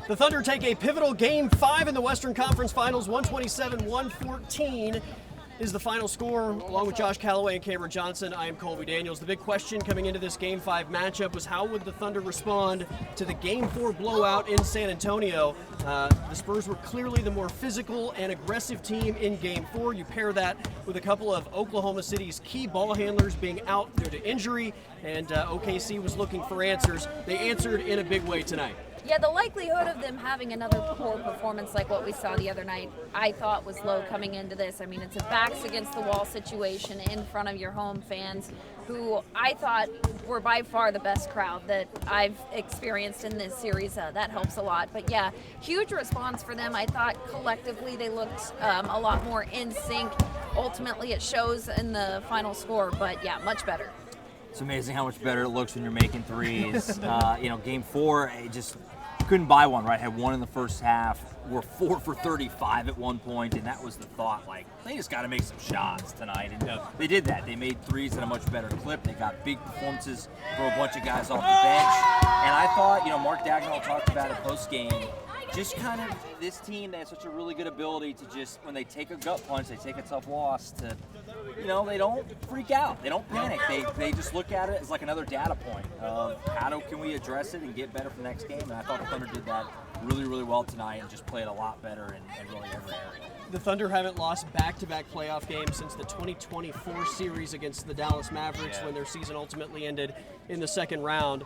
The Thunder take a pivotal Game 5 in the Western Conference Finals. 127-114 is the final score. Along with Josh Calloway and Cameron Johnson, I am Colby Daniels. The big question coming into this Game 5 matchup was how would the Thunder respond to the Game 4 blowout in San Antonio. The Spurs were clearly the more physical and aggressive team in Game 4. You pair that with a couple of Oklahoma City's key ball handlers being out due to injury, and OKC was looking for answers. They answered in a big way tonight. Yeah, the likelihood of them having another poor performance like what we saw the other night, I thought was low coming into this. I mean, it's a backs against the wall situation in front of your home fans, who I thought were by far the best crowd that I've experienced in this series. That helps a lot. But yeah, huge response for them. I thought collectively they looked a lot more in sync. Ultimately, it shows in the final score, but yeah, much better. It's amazing how much better it looks when you're making threes. Game 4, it just couldn't buy one, right? Had one in the first half. We're 4 for 35 at one point, and that was the thought, like, they just got to make some shots tonight. And they did that. They made threes at a much better clip. They got big performances for a bunch of guys off the bench. And I thought, Mark Dagnall talked about it post-game, just kind of this team that has such a really good ability to just, when they take a gut punch, they take a tough loss, to, they don't freak out. They don't panic. They just look at it as like another data point of can we address it and get better for the next game. And I thought the Thunder did that really, really well tonight and just played a lot better in really every area. The Thunder haven't lost back-to-back playoff games since the 2024 series against the Dallas Mavericks when their season ultimately ended in the second round.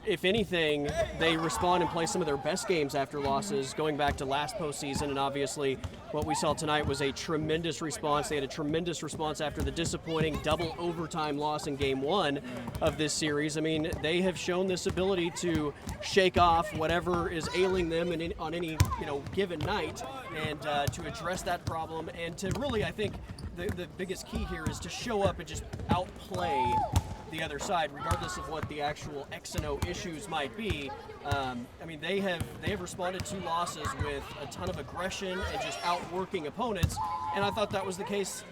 If anything, they respond and play some of their best games after losses going back to last postseason, and obviously what we saw tonight was a tremendous response. They had a tremendous response after the disappointing double overtime loss in Game 1 of this series. I mean, they have shown this ability to shake off whatever is ailing them on any given night, and to address that problem, and to really, I think, the biggest key here is to show up and just outplay the other side, regardless of what the actual X and O issues might be. They have responded to losses with a ton of aggression and just outworking opponents, and I thought that was the case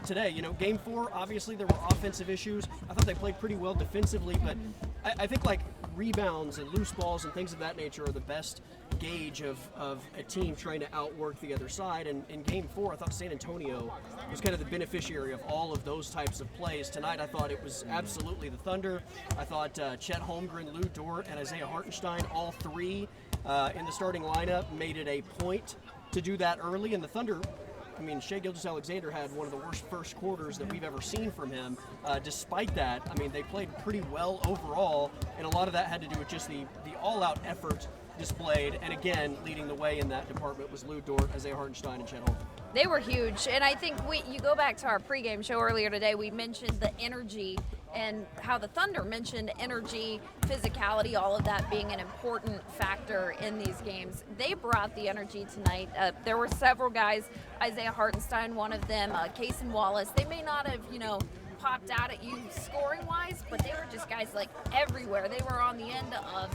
today. Game 4, obviously there were offensive issues. I thought they played pretty well defensively, but I think like rebounds and loose balls and things of that nature are the best gauge of a team trying to outwork the other side. And in Game 4, I thought San Antonio was kind of the beneficiary of all of those types of plays. Tonight, I thought it was absolutely the Thunder. I thought Chet Holmgren, Lou Dort, and Isaiah Hartenstein, all three in the starting lineup, made it a point to do that early. And the Thunder, Shai Gilgeous-Alexander had one of the worst first quarters that we've ever seen from him. Despite that, they played pretty well overall, and a lot of that had to do with just the all-out effort displayed. And again, leading the way in that department was Lou Dort, Isaiah Hartenstein, and Chet Holmgren. They were huge, and I think you go back to our pregame show earlier today, we mentioned the energy and how the Thunder mentioned energy, physicality, all of that being an important factor in these games. They brought the energy tonight. There were several guys, Isaiah Hartenstein, one of them, Cason Wallace. They may not have, popped out at you scoring-wise, but they were just guys like everywhere. They were on the end of,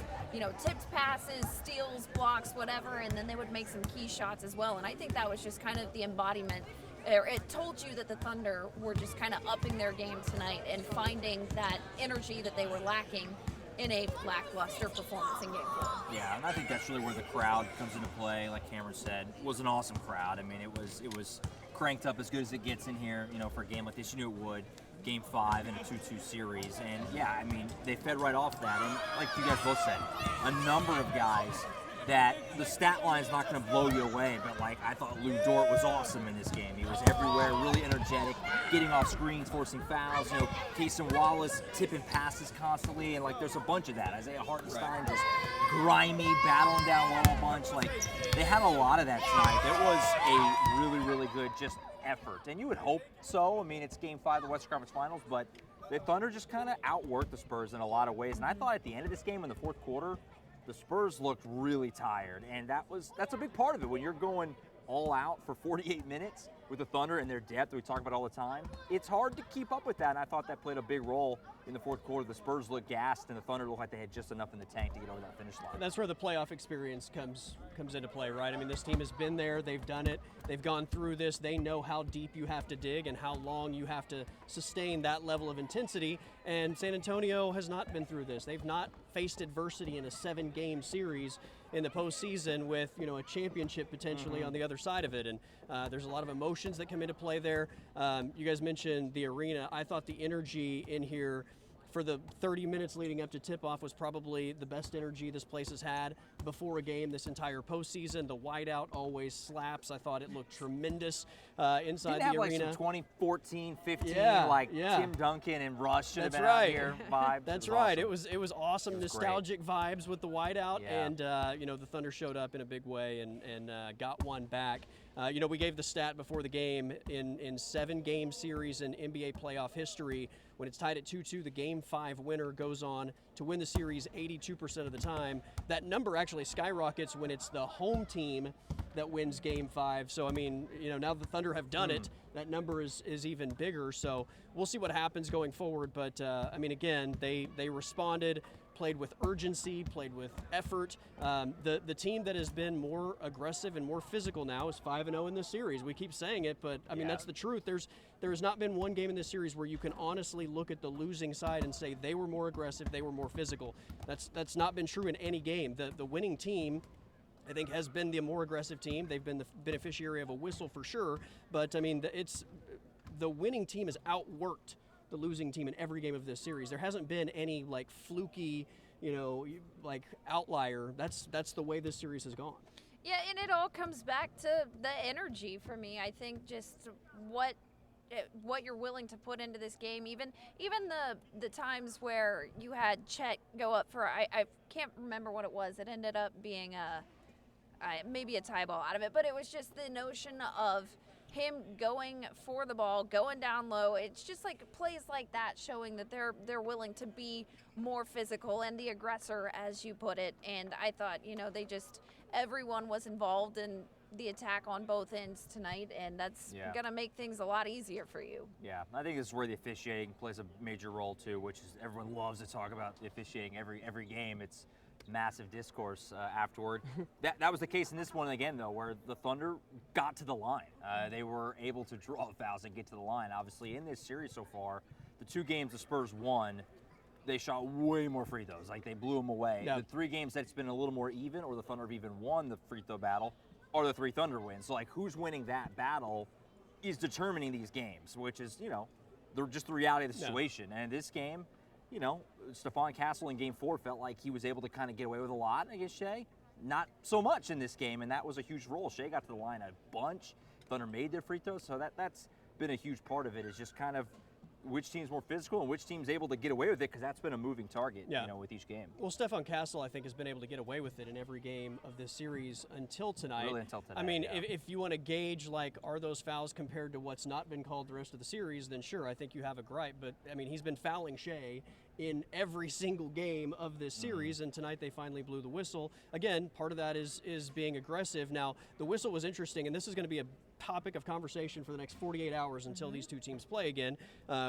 tipped passes, steals, blocks, whatever, and then they would make some key shots as well. And I think that was just kind of the embodiment. It told you that the Thunder were just kind of upping their game tonight and finding that energy that they were lacking in a lackluster performance in Game 4. Yeah, and I think that's really where the crowd comes into play. Like Cameron said, it was an awesome crowd. It was cranked up as good as it gets in here, for a game like this. You knew it would. Game 5 in a 2-2 series, and they fed right off that. And like you guys both said, a number of guys that the stat line's not going to blow you away, but like I thought Lou Dort was awesome in this game. He was everywhere, really energetic, getting off screens, forcing fouls. Cason Wallace tipping passes constantly, and like there's a bunch of that. Isaiah Hartenstein just grimy, battling down low a bunch. Like they had a lot of that tonight. It was a really, really good just effort, and you would hope so. It's Game 5 of the Western Conference Finals, but the Thunder just kind of outworked the Spurs in a lot of ways. And I thought at the end of this game in the fourth quarter, the Spurs looked really tired, and that's a big part of it when you're going all out for 48 minutes. with the Thunder and their depth we talk about all the time, it's hard to keep up with that, and I thought that played a big role in the fourth quarter. The Spurs looked gassed, and the Thunder looked like they had just enough in the tank to get over that finish line. And that's where the playoff experience comes into play, right? I mean, this team has been there, they've done it, they've gone through this, they know how deep you have to dig and how long you have to sustain that level of intensity, and San Antonio has not been through this. They've not faced adversity in a 7-game series in the postseason with, you know, a championship potentially on the other side of it, and there's a lot of emotions that come into play there. You guys mentioned the arena. I thought the energy in here for the 30 minutes leading up to tip-off was probably the best energy this place has had before a game this entire postseason. The whiteout always slaps. I thought it looked tremendous inside Didn't the have arena. Like some 2014, 15, Yeah. Tim Duncan and Rush should have That's been right. out here vibes. That's It was right. awesome. It was awesome, It was nostalgic vibes with the whiteout, Yeah. and you know, the Thunder showed up in a big way and got one back. You know, we gave the stat before the game in 7-game series in NBA playoff history. When it's tied at 2-2, the Game 5 winner goes on to win the series 82% of the time. That number actually skyrockets when it's the home team that wins Game 5. So, I mean, you know, now the Thunder have done it, that number is even bigger. So we'll see what happens going forward. But, I mean, again, they responded, played with urgency, played with effort. The team that has been more aggressive and more physical now is 5-0 in this series. We keep saying it, but I mean, that's the truth. There has not been one game in this series where you can honestly look at the losing side and say they were more aggressive, they were more physical. That's not been true in any game. The winning team, I think, has been the more aggressive team. They've been the beneficiary of a whistle for sure, but I mean, the winning team has outworked the losing team in every game of this series. There hasn't been any like fluky, you know, like outlier. That's the way this series has gone. Yeah, and it all comes back to the energy for me. I think just what you're willing to put into this game, even the times where you had Chet go up for I can't remember what it was. It ended up being maybe a tie ball out of it, but it was just the notion of him going for the ball, going down low. It's just like plays like that showing that they're willing to be more physical and the aggressor, as you put it. And I thought, you know, everyone was involved in the attack on both ends tonight, and that's going to make things a lot easier for you. Yeah, I think this is where the officiating plays a major role too, which is everyone loves to talk about the officiating every game. It's massive discourse afterward. That was the case in this one again, though, where the Thunder got to the line. They were able to draw fouls and get to the line. Obviously, in this series so far, the 2 games the Spurs won, they shot way more free throws. Like, they blew them away. Yeah. The 3 games that's been a little more even, or the Thunder have even won the free throw battle, are the 3 Thunder wins. So, like, who's winning that battle is determining these games, which is, you know, they're just the reality of the situation. And this game, you know, Stephon Castle in Game 4 felt like he was able to kind of get away with a lot against Shea. Not so much in this game, and that was a huge role. Shea got to the line a bunch. Thunder made their free throws, so that's been a huge part of it, is just kind of which team's more physical and which team's able to get away with it, because that's been a moving target, you know, with each game. Well, Stephon Castle, I think, has been able to get away with it in every game of this series until tonight. Really until tonight, I mean, yeah. if you want to gauge, like, are those fouls compared to what's not been called the rest of the series, then sure, I think you have a gripe. But, I mean, he's been fouling Shea in every single game of this series, and tonight they finally blew the whistle. Again, part of that is being aggressive. Now, the whistle was interesting, and this is going to be a topic of conversation for the next 48 hours until these two teams play again,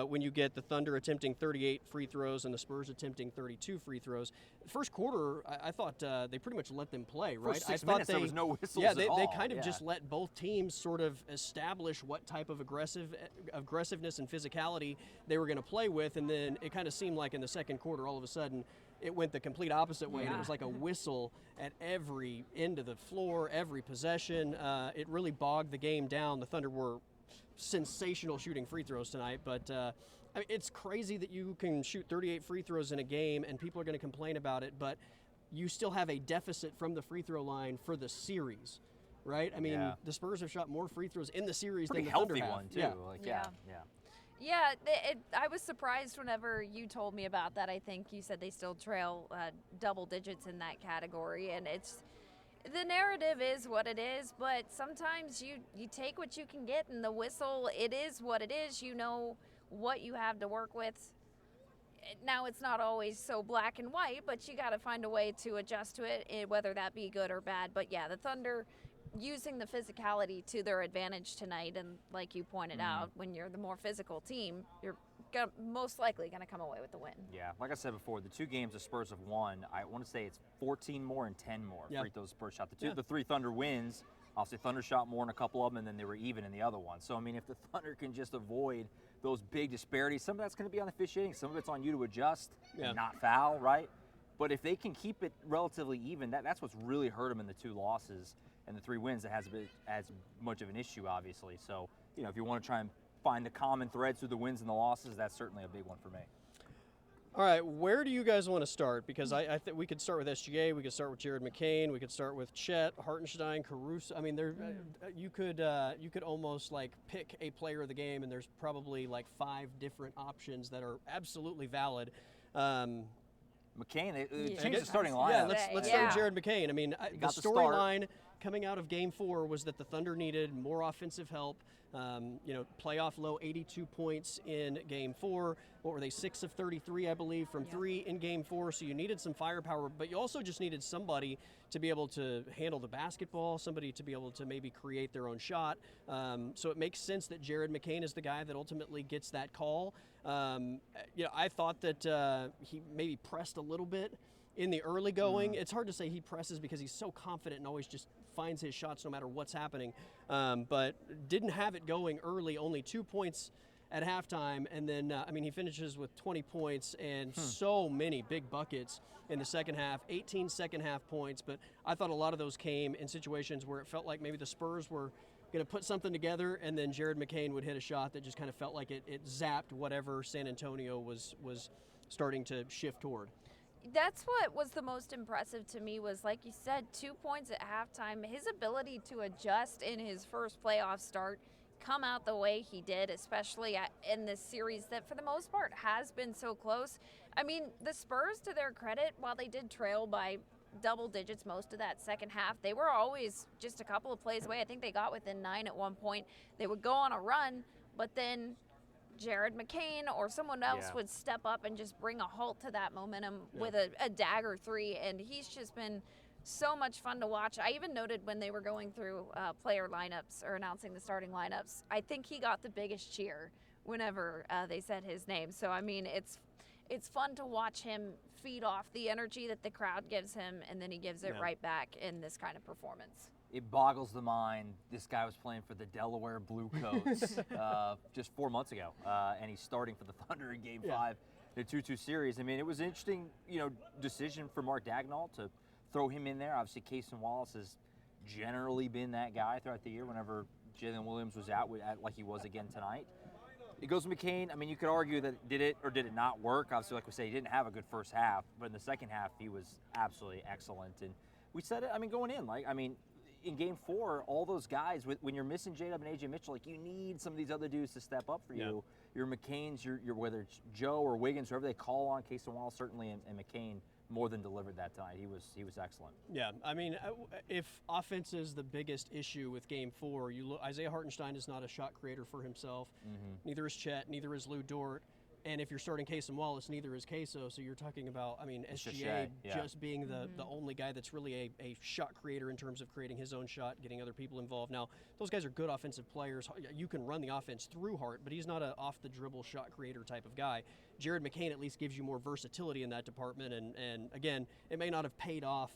when you get the Thunder attempting 38 free throws and the Spurs attempting 32 free throws. First quarter, I thought they pretty much let them play, right? For 6 I thought minutes, there was no whistles yeah, at they all. kind of just let both teams sort of establish what type of aggressiveness and physicality they were going to play with, and then it kind of seemed like in the second quarter, all of a sudden, it went the complete opposite way, and it was like a whistle at every end of the floor, every possession. It really bogged the game down. The Thunder were sensational shooting free throws tonight, but I mean, it's crazy that you can shoot 38 free throws in a game and people are going to complain about it, but you still have a deficit from the free throw line for the series, right? I mean, the Spurs have shot more free throws in the series Pretty than the Thunder healthy have. one, too. Yeah. Like, Yeah. Yeah, I was surprised whenever you told me about that. I think you said they still trail double digits in that category, and the narrative is what it is, but sometimes you take what you can get, and the whistle, it is what it is. You know what you have to work with. Now, it's not always so black and white, but you got to find a way to adjust to it, whether that be good or bad. But yeah, the Thunder using the physicality to their advantage tonight. And like you pointed out, when you're the more physical team, you're most likely going to come away with the win. Yeah, like I said before, the 2 games the Spurs have won, I want to say it's 14 more and 10 more free throws Spurs shot. The 3 Thunder wins, obviously Thunder shot more in a couple of them, and then they were even in the other one. So, I mean, if the Thunder can just avoid those big disparities, some of that's going to be on the officiating, some of it's on you to adjust and not foul, right? But if they can keep it relatively even, that's what's really hurt them in the 2 losses and the 3 wins. It hasn't been as much of an issue, obviously. So, if you want to try and find the common threads through the wins and the losses, that's certainly a big one for me. All right, where do you guys want to start? Because I think we could start with SGA, we could start with Jared McCain, we could start with Chet, Hartenstein, Caruso. I mean, you could almost like pick a player of the game, and there's probably like 5 different options that are absolutely valid. McCain, they changed the starting lineup. Yeah, let's start with Jared McCain. I mean, the storyline coming out of Game 4 was that the Thunder needed more offensive help. Playoff low 82 points in Game 4. What were they, 6 of 33, I believe, from 3 in Game 4. So you needed some firepower, but you also just needed somebody to be able to handle the basketball, somebody to be able to maybe create their own shot. So it makes sense that Jared McCain is the guy that ultimately gets that call. I thought that he maybe pressed a little bit in the early going. It's hard to say he presses because he's so confident and always just finds his shots no matter what's happening. But didn't have it going early, only 2 points at halftime. And then, he finishes with 20 points and so many big buckets in the second half, 18 second half points. But I thought a lot of those came in situations where it felt like maybe the Spurs were going to put something together, and then Jared McCain would hit a shot that just kind of felt like it zapped whatever San Antonio was starting to shift toward. That's what was the most impressive to me was, like you said, 2 points at halftime. His ability to adjust in his first playoff start, come out the way he did, especially in this series that for the most part has been so close. I mean, the Spurs, to their credit, while they did trail by double digits most of that second half, they were always just a couple of plays away. I think they got within 9 at one point. They would go on a run, but then Jared McCain or someone else would step up and just bring a halt to that momentum with a dagger 3, and he's just been so much fun to watch. I even noted when they were going through player lineups or announcing the starting lineups, I think he got the biggest cheer whenever they said his name. So, I mean, it's fun to watch him feed off the energy that the crowd gives him, and then he gives it right back in this kind of performance. It boggles the mind. This guy was playing for the Delaware Bluecoats just 4 months ago, and he's starting for the Thunder in Game 5 in a 2-2 series. I mean, it was an interesting, decision for Mark Dagnall to throw him in there. Obviously, Cason Wallace has generally been that guy throughout the year whenever Jalen Williams was out, like he was again tonight. It goes to McCain. I mean, you could argue that did it or did it not work. Obviously, like we say, he didn't have a good first half, but in the second half, he was absolutely excellent. And we said it, going in, in Game 4, all those guys, when you're missing J-Dub and AJ Mitchell, you need some of these other dudes to step up for you. Your McCain's, your whether it's Joe or Wiggins, whoever they call on, Cason Wallace certainly, and McCain more than delivered that tonight. He was excellent. Yeah, if offense is the biggest issue with Game 4, Isaiah Hartenstein is not a shot creator for himself. Neither is Chet, neither is Lou Dort. And if you're starting Cason Wallace, neither is Queso. So you're talking about, SGA just being the only guy that's really a shot creator in terms of creating his own shot, getting other people involved. Now, those guys are good offensive players. You can run the offense through Hart, but he's not an off-the-dribble shot creator type of guy. Jared McCain at least gives you more versatility in that department. And again, it may not have paid off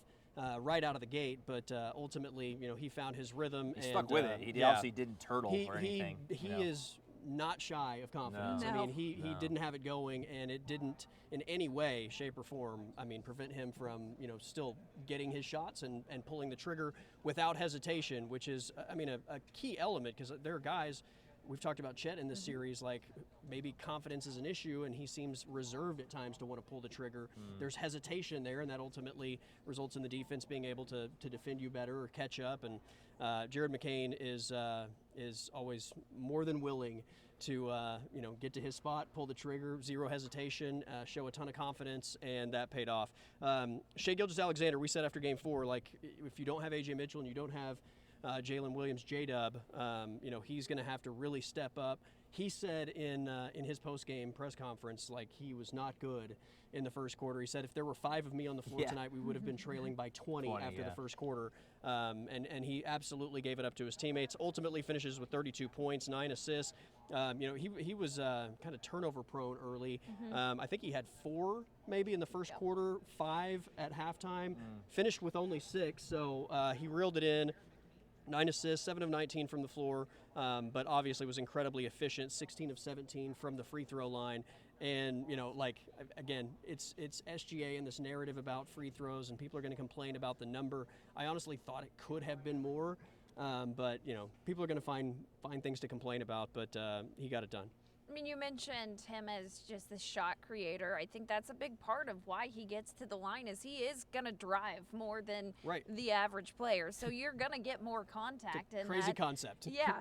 right out of the gate, but ultimately, he found his rhythm. He stuck with it. He obviously didn't turtle or anything. He is not shy of confidence. No. He didn't have it going, and it didn't in any way, shape, or form, prevent him from, still getting his shots and pulling the trigger without hesitation, which is, a key element, because there are guys, we've talked about Chet in this series, like maybe confidence is an issue and he seems reserved at times to want to pull the trigger. There's hesitation there, and that ultimately results in the defense being able to defend you better or catch up. And Jared McCain is always more than willing to get to his spot, pull the trigger, zero hesitation, show a ton of confidence, and that paid off. Shai Gilgeous-Alexander, we said after Game 4, like if you don't have AJ Mitchell and you don't have Jalen Williams, J-Dub, he's going to have to really step up. He said in his post-game press conference, like, he was not good in the first quarter. He said if there were 5 of me on the floor tonight, we would have been trailing by 20 after the first quarter. And he absolutely gave it up to his teammates. Ultimately finishes with 32 points, 9 assists. He was kind of turnover prone early. I think he had 4 maybe in the first quarter, 5 at halftime. Finished with only 6, so he reeled it in. 9 assists, 7 of 19 from the floor, but obviously was incredibly efficient, 16 of 17 from the free throw line. And, again, it's SGA and this narrative about free throws, and people are going to complain about the number. I honestly thought it could have been more, but, people are going to find things to complain about, but he got it done. I mean, you mentioned him as just the shot creator. I think that's a big part of why he gets to the line is he is going to drive more than the average player. So you're going to get more contact. It's a crazy concept. Yeah,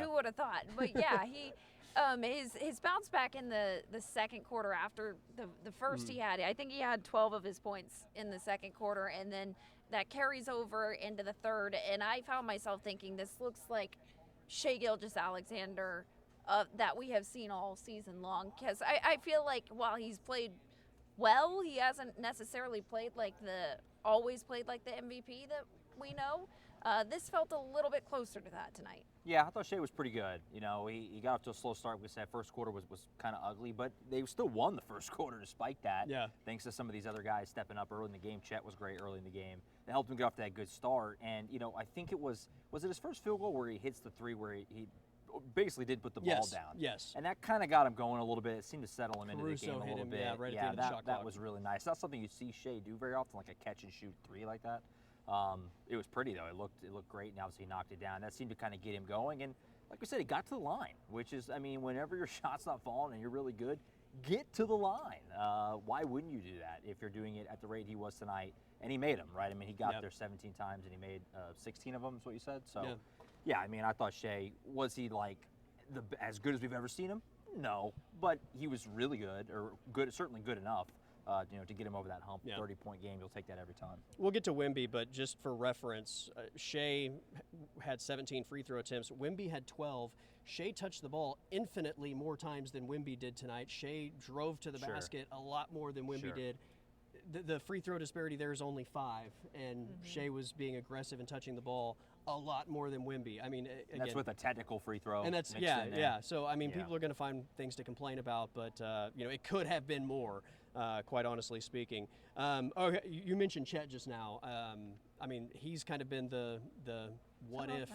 who would have thought? But yeah, he his bounce back in the second quarter after the first I think he had 12 of his points in the second quarter, and then that carries over into the third. And I found myself thinking this looks like Shai Gilgeous-Alexander that we have seen all season long, because I feel like while he's played well, he hasn't necessarily always played like the MVP that we know. This felt a little bit closer to that tonight. Yeah, I thought Shai was pretty good. He got off to a slow start. We said first quarter was kind of ugly, but they still won the first quarter despite that. Yeah. Thanks to some of these other guys stepping up early in the game. Chet was great early in the game. They helped him get off to that good start. And, I think it was it his first field goal where he hits the 3 where he basically did put the ball down. Yes. And that kind of got him going a little bit. It seemed to settle him into the game a little bit. Yeah, right at the end of the shot clock. That was really nice. That's something you see Shai do very often, like a catch and shoot 3 like that. It was pretty though. It looked great, and obviously he knocked it down. That seemed to kind of get him going. And like we said, he got to the line, which is, whenever your shot's not falling and you're really good, get to the line. Why wouldn't you do that if you're doing it at the rate he was tonight? And he made them, right? He got there 17 times and he made 16 of them, is what you said. So, yeah, I thought Shai, was he like as good as we've ever seen him? No, but he was really good, or good, certainly good enough. To get him over that hump. 30-point game, you'll take that every time. We'll get to Wemby, but just for reference, Shai had 17 free throw attempts. Wemby had 12. Shai touched the ball infinitely more times than Wemby did tonight. Shai drove to the basket a lot more than Wemby did. The free throw disparity there is only 5, and Shai was being aggressive and touching the ball a lot more than Wemby. Again, that's with a technical free throw. And that's So people are going to find things to complain about, but it could have been more, quite honestly speaking. Okay, you mentioned Chet just now. He's kind of been the what if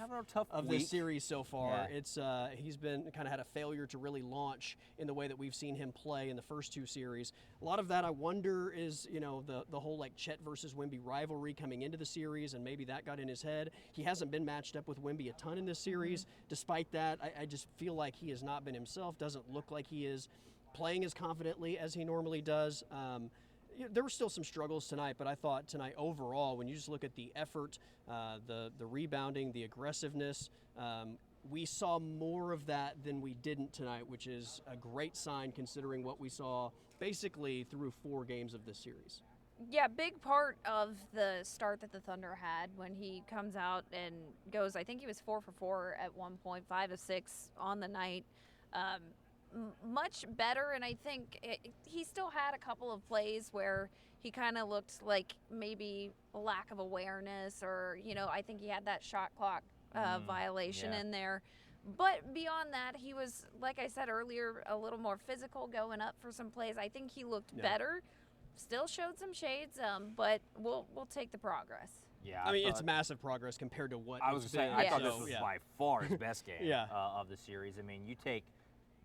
of this series so far. It's he's been kind of had a failure to really launch in the way that we've seen him play in the first 2 series. A lot of that, I wonder, is the whole like Chet versus Wemby rivalry coming into the series, and maybe that got in his head. He hasn't been matched up with Wemby a ton in this series. Despite that, I just feel like he has not been himself. Doesn't look like he is playing as confidently as he normally does. There were still some struggles tonight, but I thought tonight overall, when you just look at the effort, the rebounding, the aggressiveness, we saw more of that than we didn't tonight, which is a great sign considering what we saw basically through 4 games of this series. Yeah, big part of the start that the Thunder had when he comes out and goes, I think he was 4 for 4 at one point, 5 of 6 on the night. Much better, and I think he still had a couple of plays where he kind of looked like maybe a lack of awareness, or I think he had that shot clock violation in there. But beyond that, he was, like I said earlier, a little more physical going up for some plays. I think he looked better. Still showed some shades, but we'll take the progress. Yeah, it's massive progress compared to what I was saying. I thought this was by far his best game of the series. You take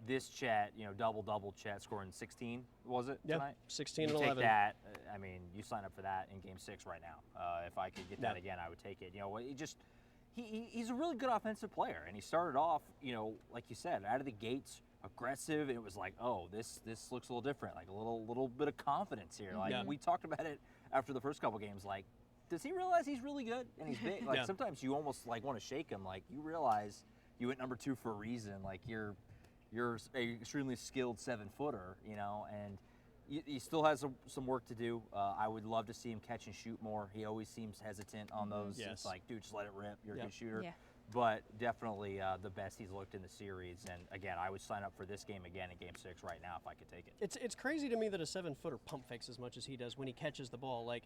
this Chet, double Chet scoring 16, was it tonight? 16 and 11. Take that. You sign up for that in Game 6 right now. If I could get that again, I would take it. He's a really good offensive player, and he started off, like you said, out of the gates, aggressive. It was like, oh, this looks a little different, like a little bit of confidence here. Like we talked about it after the first couple games. Like, does he realize he's really good and he's big? Like sometimes you almost like want to shake him. Like you realize you went number 2 for a reason. Like you're an extremely skilled 7-footer, and he still has some work to do. I would love to see him catch and shoot more. He always seems hesitant on those. It's like, dude, just let it rip. You're a good shooter. but definitely the best he's looked in the series. And again, I would sign up for this game again in Game 6 right now if I could take it. It's crazy to me that a 7-footer pump fakes as much as he does when he catches the ball. Like,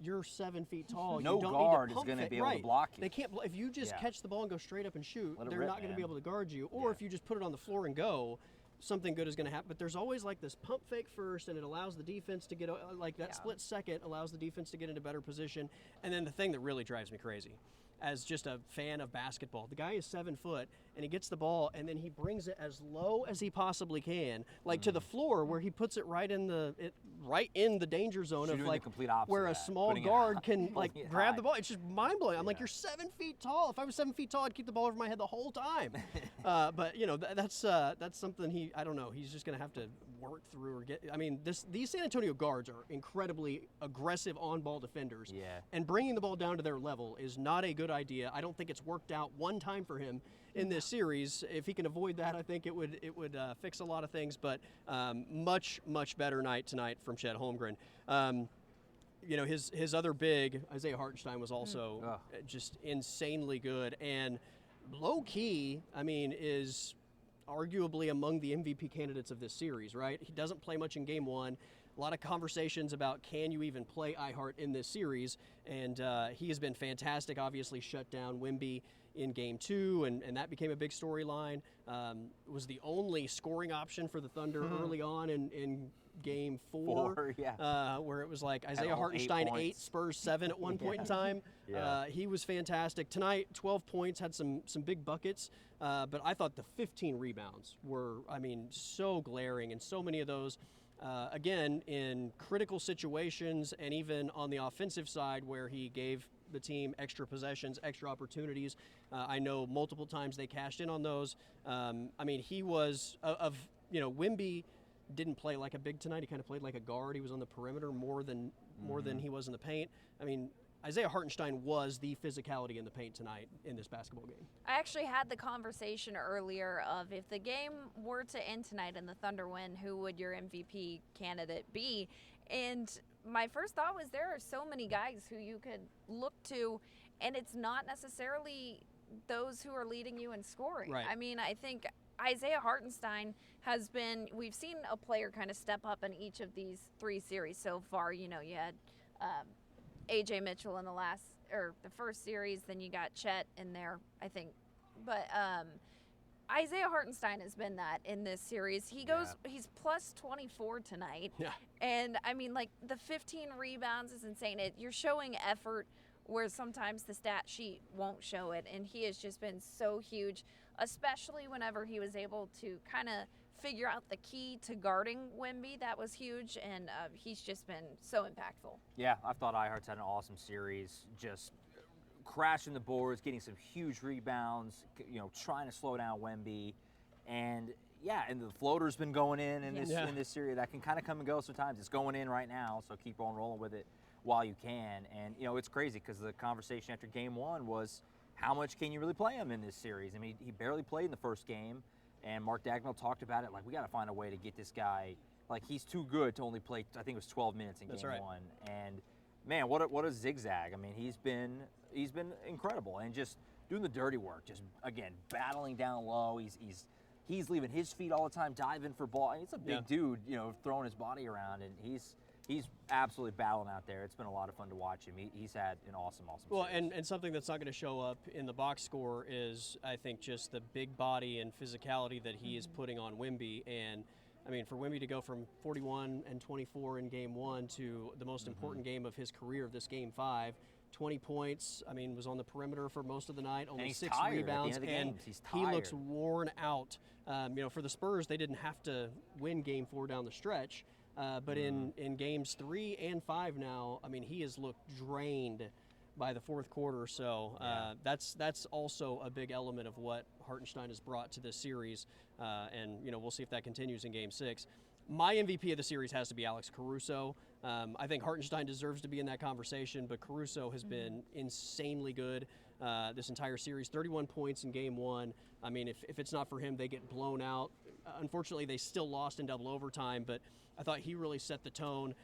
you're 7 feet tall. No you don't guard need is to going to fake. be able Right. to block you. They can't. If you just catch the ball and go straight up and shoot, Let it they're rip, not going to be man. able to guard you. Or if you just put it on the floor and go, something good is going to happen. But there's always like this pump fake first, and it allows the defense to get like that split second allows the defense to get into better position. And then the thing that really drives me crazy, as just a fan of basketball, the guy is 7 foot and he gets the ball and then he brings it as low as he possibly can, like to the floor, where he puts it right in the danger zone. You're of doing like the complete opposite where of a that, small putting it guard high, can like putting it grab high. the ball. It's just mind blowing. I'm like, you're 7 feet tall. If I was 7 feet tall, I'd keep the ball over my head the whole time. But you know, that's something I don't know. He's just gonna have to work through or get. I mean, these San Antonio guards are incredibly aggressive on-ball defenders. Yeah. And bringing the ball down to their level is not a good idea. I don't think it's worked out one time for him in this series. If he can avoid that, I think it would fix a lot of things. But much better night tonight from Chet Holmgren. You know, his other big, Isaiah Hartenstein, was also just insanely good, and low key, I mean, is arguably among the MVP candidates of this series, right? He doesn't play much in Game 1. A lot of conversations about can you even play Ihart in this series, and he has been fantastic. Obviously shut down Wemby in Game 2, and that became a big storyline. Was the only scoring option for the Thunder early on in Game 4, where it was like Isaiah Hartenstein 8, Spurs 7 at one point in time. He was fantastic. Tonight, 12 points, had some big buckets, but I thought the 15 rebounds were, I mean, so glaring, and so many of those again, in critical situations, and even on the offensive side where he gave the team extra possessions, extra opportunities. I know multiple times they cashed in on those. I mean, he was Wemby didn't play like a big tonight. He kind of played like a guard. He was on the perimeter more than he was in the paint. I mean, Isaiah Hartenstein was the physicality in the paint tonight in this basketball game. I actually had the conversation earlier of if the game were to end tonight and the Thunder win, who would your MVP candidate be? And my first thought was there are so many guys who you could look to, and it's not necessarily those who are leading you in scoring. Right. I mean, I think Isaiah Hartenstein has been, we've seen a player kind of step up in each of these 3 series so far. You know, you had AJ Mitchell in the first series, then you got Chet in there, I think. But Isaiah Hartenstein has been that in this series. He's plus 24 tonight. Yeah. And I mean, like, the 15 rebounds is insane. You're showing effort where sometimes the stat sheet won't show it. And he has just been so huge, especially whenever he was able to kind of figure out the key to guarding Wemby. That was huge, and he's just been so impactful. Yeah, I thought Ihart's had an awesome series, just crashing the boards, getting some huge rebounds, you know, trying to slow down Wemby. And and the floater's been going in this series. That can kind of come and go sometimes. It's going in right now, so keep on rolling with it while you can. And, you know, it's crazy because the conversation after Game 1 was how much can you really play him in this series? I mean, he barely played in the first game, and Mark Dagnall talked about it, like, we got to find a way to get this guy, like, he's too good to only play, I think it was 12 minutes in Game 1. And, man, what a zigzag. I mean, he's been incredible, and just doing the dirty work, just, again, battling down low. He's leaving his feet all the time, diving for ball. He's a big dude, you know, throwing his body around, and he's absolutely battling out there. It's been a lot of fun to watch him. He's had an awesome Well, series. and something that's not going to show up in the box score is, I think, just the big body and physicality that he is putting on Wemby. And, I mean, for Wemby to go from 41 and 24 in Game 1 to the most important game of his career, this Game 5, 20 points, I mean, was on the perimeter for most of the night, only 6 rebounds, and he looks worn out. You know, for the Spurs, they didn't have to win Game 4 down the stretch. But in Games 3 and 5 now, I mean, he has looked drained by the fourth quarter. So that's also a big element of what Hartenstein has brought to this series. And, you know, we'll see if that continues in Game 6. My MVP of the series has to be Alex Caruso. I think Hartenstein deserves to be in that conversation, but Caruso has been insanely good this entire series. 31 points in Game 1. I mean, if it's not for him, they get blown out. Unfortunately, they still lost in double overtime, but I thought he really set the tone.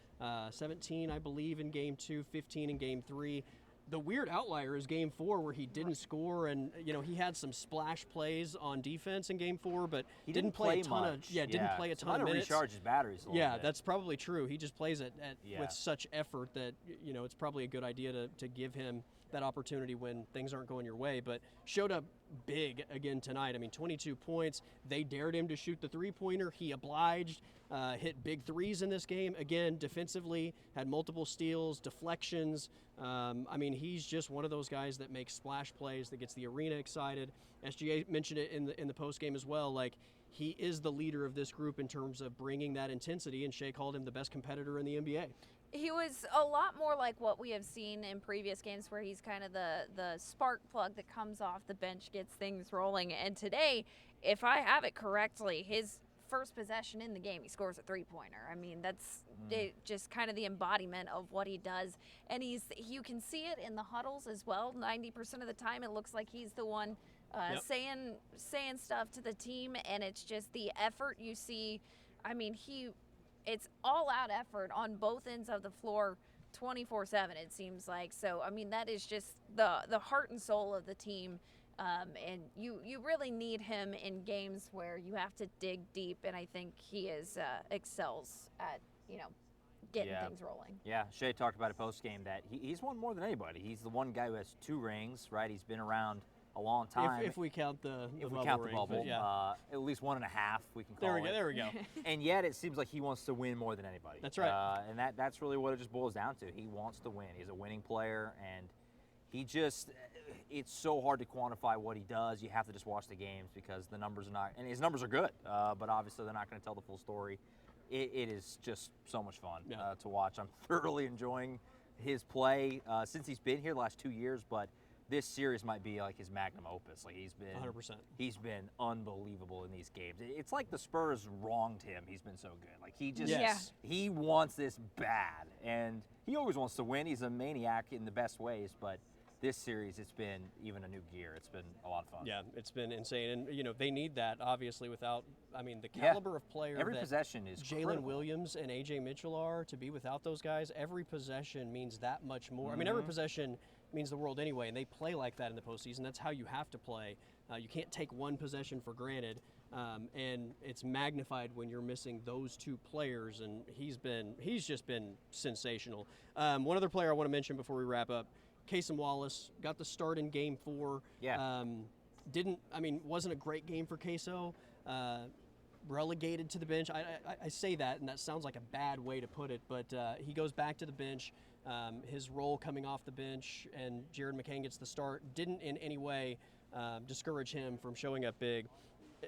17, I believe, in Game 2, 15 in Game 3. The weird outlier is Game 4 where he didn't score, and he had some splash plays on defense in Game 4, but he didn't play a ton much. didn't play a ton of minutes. Recharge his batteries a little bit. That's probably true. He just plays with such effort that it's probably a good idea to give him that opportunity when things aren't going your way. But showed up big again tonight. I mean, 22 points. They dared him to shoot the three-pointer. He obliged. Hit big threes in this game. Again, defensively, had multiple steals, deflections. I mean, he's just one of those guys that makes splash plays, that gets the arena excited. SGA mentioned it in the post game as well. Like, he is the leader of this group in terms of bringing that intensity, and Shea called him the best competitor in the NBA. He was a lot more like what we have seen in previous games, where he's kind of the spark plug that comes off the bench, gets things rolling. And today, if I have it correctly, his first possession in the game, he scores a three-pointer. I mean, that's just kind of the embodiment of what he does. And you can see it in the huddles as well. 90% of the time, it looks like he's the one saying stuff to the team, and it's just the effort you see. I mean, it's all-out effort on both ends of the floor, 24/7, it seems like. So, I mean, that is just the heart and soul of the team. And you really need him in games where you have to dig deep, and I think he excels at getting things rolling. Yeah, Shea talked about it post-game that he's won more than anybody. He's the one guy who has 2 rings, right? He's been around a long time. If we count the bubble, at least 1.5 we can call it. There we go. And yet it seems like he wants to win more than anybody. That's right. And that's really what it just boils down to. He wants to win. He's a winning player, and it's so hard to quantify what he does. You have to just watch the games because the numbers are not, and his numbers are good, but obviously they're not going to tell the full story. It is just so much fun to watch. I'm thoroughly enjoying his play since he's been here the last 2 years, but this series might be like his magnum opus. Like, he's been 100%. He's been unbelievable in these games. It's like the Spurs wronged him. He's been so good. Like, he just he wants this bad, and he always wants to win. He's a maniac in the best ways, but this series, it's been even a new gear. It's been a lot of fun. Yeah, it's been insane. And, they need that, obviously, without, the caliber of player every that possession is Jalen critical. Williams and A.J. Mitchell are, to be without those guys, every possession means that much more. Every possession means the world anyway, and they play like that in the postseason. That's how you have to play. You can't take one possession for granted, and it's magnified when you're missing those 2 players, and he's just been sensational. One other player I want to mention before we wrap up, Cason Wallace got the start in Game 4. Yeah. Wasn't a great game for Queso. Relegated to the bench. I say that, and that sounds like a bad way to put it, but he goes back to the bench. His role coming off the bench, and Jared McCain gets the start, didn't in any way discourage him from showing up big.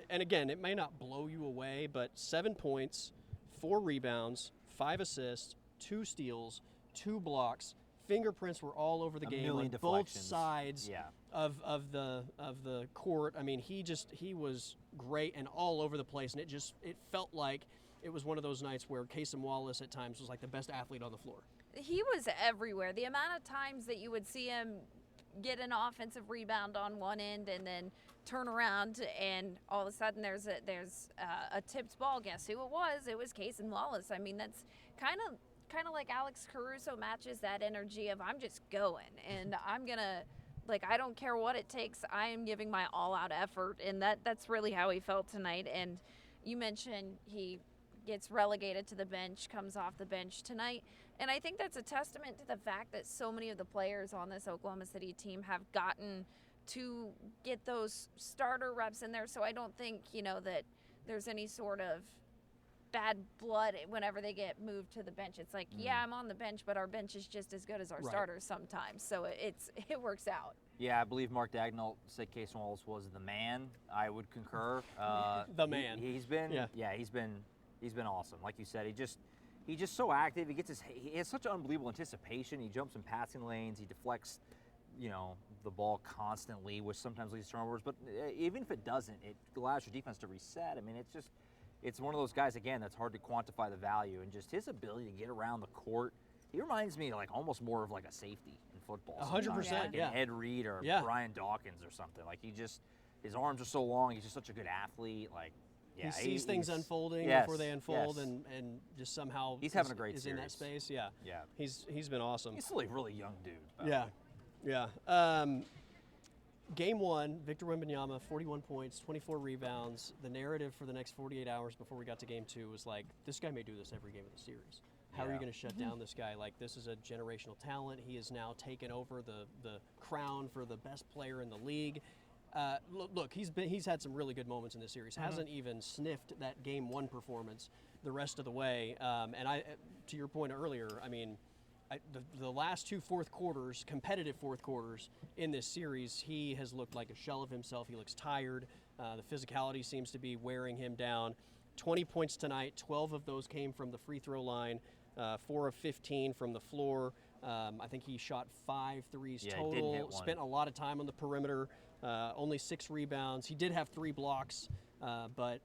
And again, it may not blow you away, but 7 points, 4 rebounds, 5 assists, 2 steals, 2 blocks. Fingerprints were all over the game on both sides of the court. I mean, he was great and all over the place, and it felt like it was one of those nights where Cason Wallace at times was like the best athlete on the floor. He was everywhere. The amount of times that you would see him get an offensive rebound on one end and then turn around, and all of a sudden there's a tipped ball. Guess who it was? It was Cason Wallace. I mean, that's kind of like Alex Caruso matches that energy of, I'm just going, and I'm gonna, I don't care what it takes, I am giving my all-out effort, and that's really how he felt tonight. And you mentioned he gets relegated to the bench, comes off the bench tonight, and I think that's a testament to the fact that so many of the players on this Oklahoma City team have gotten to get those starter reps in there. So I don't think that there's any sort of bad blood whenever they get moved to the bench. It's like, I'm on the bench, but our bench is just as good as our starters sometimes. So it works out. Yeah, I believe Mark Dagnall said Cason Wallace was the man. I would concur. The man. He's been awesome. Like you said, he's just so active. He has such unbelievable anticipation. He jumps in passing lanes. He deflects, the ball constantly, which sometimes leads to turnovers. But even if it doesn't, it allows your defense to reset. I mean, it's one of those guys, again, that's hard to quantify the value, and just his ability to get around the court. He reminds me almost more of a safety in football. 100%, like an Ed Reed or Brian Dawkins or something. His arms are so long. He's just such a good athlete. He sees things unfolding before they unfold, and just somehow he's having a great is series. in that space. Yeah. He's been awesome. He's still a really young dude. Yeah. Yeah. Game 1, Victor Wembanyama, 41 points, 24 rebounds. The narrative for the next 48 hours before we got to Game 2 was like, this guy may do this every game of the series. How are you going to shut down this guy? Like, this is a generational talent. He has now taken over the crown for the best player in the league. Look, he's had some really good moments in this series. Hasn't even sniffed that Game 1 performance the rest of the way. And to your point earlier, I mean, the last two competitive fourth quarters in this series, he has looked like a shell of himself. He looks tired. The physicality seems to be wearing him down. 20 points tonight, 12 of those came from the free throw line, 4 of 15 from the floor. I think he shot 5 threes total. He didn't hit one. Spent a lot of time on the perimeter, only 6 rebounds. He did have 3 blocks, but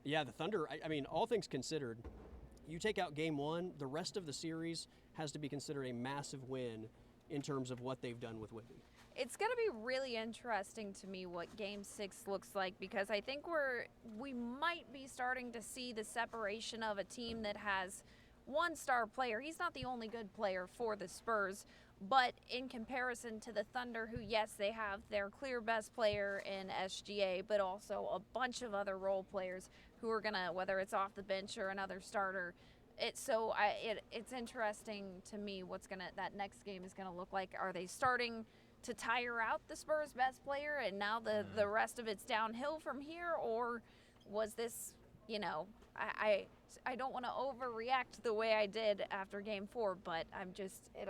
the Thunder, I mean, all things considered, you take out Game 1, the rest of the series has to be considered a massive win in terms of what they've done with Wemby. It's going to be really interesting to me what Game 6 looks like, because I think we might be starting to see the separation of a team that has one star player. He's not the only good player for the Spurs, but in comparison to the Thunder, who, yes, they have their clear best player in SGA, but also a bunch of other role players who are going to, whether it's off the bench or another starter. It's interesting to me that next game is going to look like. Are they starting to tire out the Spurs' best player, and now the rest of it's downhill from here? Or was this, I don't want to overreact the way I did after Game 4, but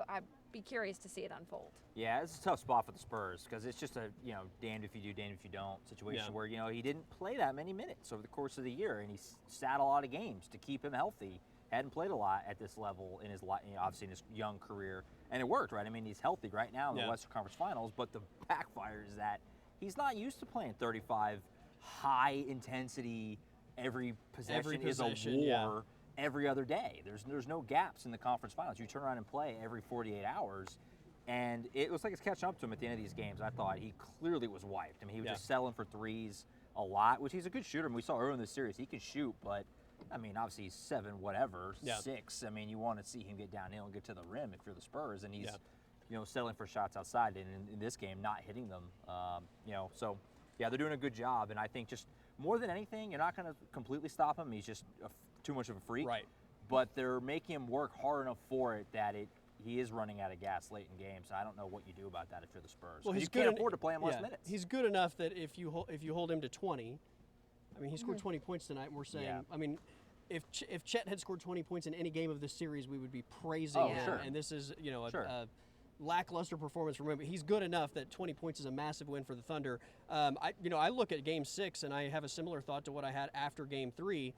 I'd be curious to see it unfold. Yeah, it's a tough spot for the Spurs because it's just a damned if you do, damned if you don't situation where he didn't play that many minutes over the course of the year, and he sat a lot of games to keep him healthy. Hadn't played a lot at this level in his obviously in his young career, and it worked, right? I mean, he's healthy right now in the Western Conference Finals, but the backfire is that he's not used to playing 35 high intensity. Every possession is a war every other day. There's no gaps in the conference finals. You turn around and play every 48 hours, and it looks like it's catching up to him at the end of these games. I thought he clearly was wiped. I mean, he was just settling for threes a lot, which he's a good shooter. And we saw earlier in the series he can shoot, but I mean, obviously he's 6. I mean, you want to see him get downhill and get to the rim if you're the Spurs, and he's settling for shots outside, and in this game not hitting them. So they're doing a good job, and I think just more than anything, you're not going to completely stop him. He's just too much of a freak. Right. But they're making him work hard enough for it that he is running out of gas late in games. I don't know what you do about that if you're the Spurs. Well, you can't afford to play him less minutes. He's good enough that if you hold him to 20, I mean, he scored 20 points tonight, and we're saying, I mean, if Chet had scored 20 points in any game of this series, we would be praising him. Sure. And this is, a lackluster performance from him. But he's good enough that 20 points is a massive win for the Thunder. I look at Game 6, and I have a similar thought to what I had after Game 3.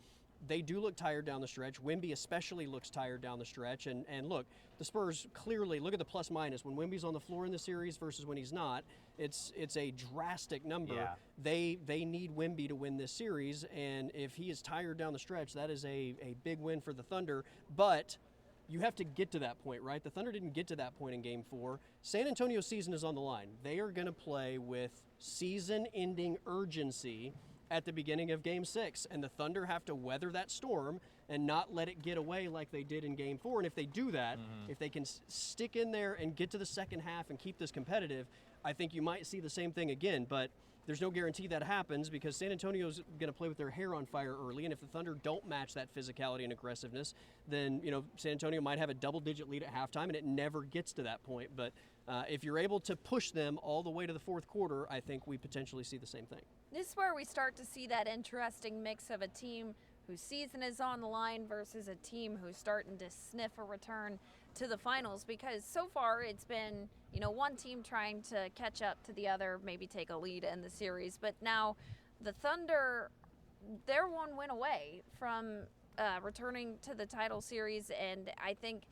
They do look tired down the stretch. Wemby especially looks tired down the stretch. And look, the Spurs clearly, look at the plus minus. When Wemby's on the floor in the series versus when he's not, it's a drastic number. Yeah. They need Wemby to win this series, and if he is tired down the stretch, that is a big win for the Thunder. But you have to get to that point, right? The Thunder didn't get to that point in Game 4. San Antonio's season is on the line. They are going to play with season-ending urgency at the beginning of Game 6, and the Thunder have to weather that storm and not let it get away like they did in Game 4. And if they do that, if they can stick in there and get to the second half and keep this competitive, I think you might see the same thing again. But there's no guarantee that happens because San Antonio's going to play with their hair on fire early, and if the Thunder don't match that physicality and aggressiveness, then San Antonio might have a double-digit lead at halftime, and it never gets to that point. But if you're able to push them all the way to the fourth quarter, I think we potentially see the same thing. This is where we start to see that interesting mix of a team whose season is on the line versus a team who's starting to sniff a return to the finals, because so far it's been, one team trying to catch up to the other, maybe take a lead in the series. But now the Thunder, they're one win away from returning to the title series, and I think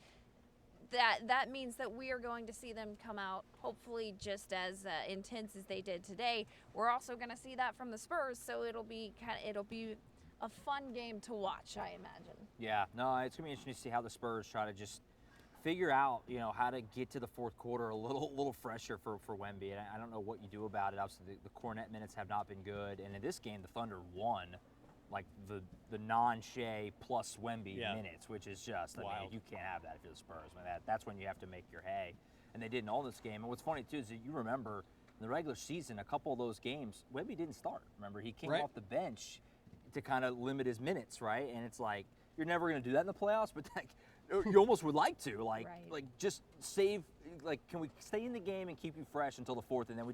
that means that we are going to see them come out hopefully just as intense as they did today. We're also going to see that from the Spurs, so it'll be a fun game to watch, I imagine. Yeah, no, it's going to be interesting to see how the Spurs try to just figure out, how to get to the fourth quarter a little fresher for Wemby. And I don't know what you do about it. Obviously, the Cornet minutes have not been good, and in this game, the Thunder won like the non-Shea plus Wemby minutes, which is just, I mean, you can't have that if you're the Spurs. I mean, that's when you have to make your hay. and they didn't all this game. And what's funny too is that you remember in the regular season, a couple of those games, Wemby didn't start. Remember, he came off the bench to kind of limit his minutes, right? And it's like you're never going to do that in the playoffs, but like you almost would like to, like just save. Like, can we stay in the game and keep you fresh until the fourth, and then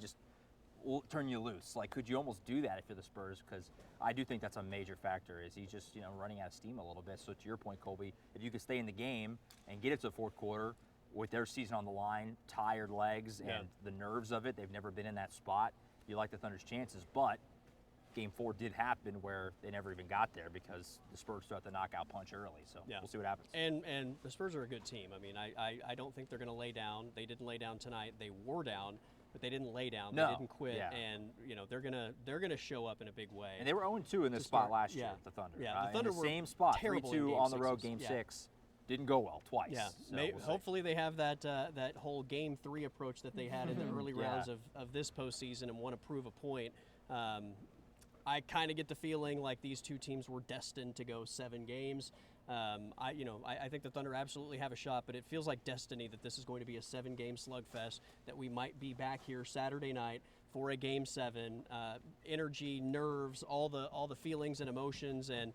we'll turn you loose? Like, could you almost do that if you're the Spurs? Because I do think that's a major factor. Is he just running out of steam a little bit? So to your point, Colby, if you could stay in the game and get it to the fourth quarter with their season on the line, tired legs, and the nerves of it, they've never been in that spot. You like the Thunder's chances, but Game 4 did happen where they never even got there because the Spurs threw out the knockout punch early. So we'll see what happens. And the Spurs are a good team. I mean, I don't think they're going to lay down. They didn't lay down tonight. They wore down, but they didn't lay down. No. They didn't quit. And they're gonna show up in a big way. And they were 0-2 in this spot last year, the Thunder. Yeah, the Thunder in the were same spot, terrible 3-2 on the road, Game 6. Didn't go well twice. Yeah, So we'll hopefully they have that whole Game 3 approach that they had in the early rounds of this postseason and want to prove a point. I kind of get the feeling like these two teams were destined to go 7 games. I think the Thunder absolutely have a shot, but it feels like destiny that this is going to be a 7-game slugfest, that we might be back here Saturday night for a Game 7. Energy, nerves, all the feelings and emotions, and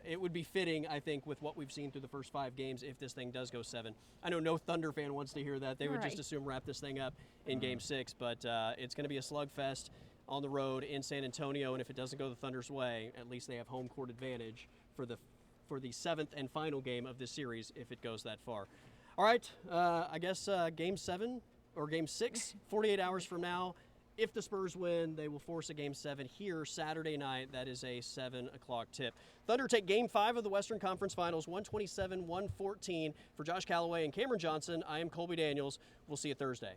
it would be fitting, I think, with what we've seen through the first 5 games if this thing does go 7. I know no Thunder fan wants to hear that. They would just assume wrap this thing up in Game 6, but it's going to be a slugfest on the road in San Antonio, and if it doesn't go the Thunder's way, at least they have home court advantage for the 7th and final game of this series if it goes that far. All right, I guess Game 7 or Game 6, 48 hours from now. If the Spurs win, they will force a Game 7 here Saturday night. That is a 7 o'clock tip. Thunder take Game 5 of the Western Conference Finals, 127-114. For Josh Calloway and Cameron Johnson, I am Colby Daniels. We'll see you Thursday.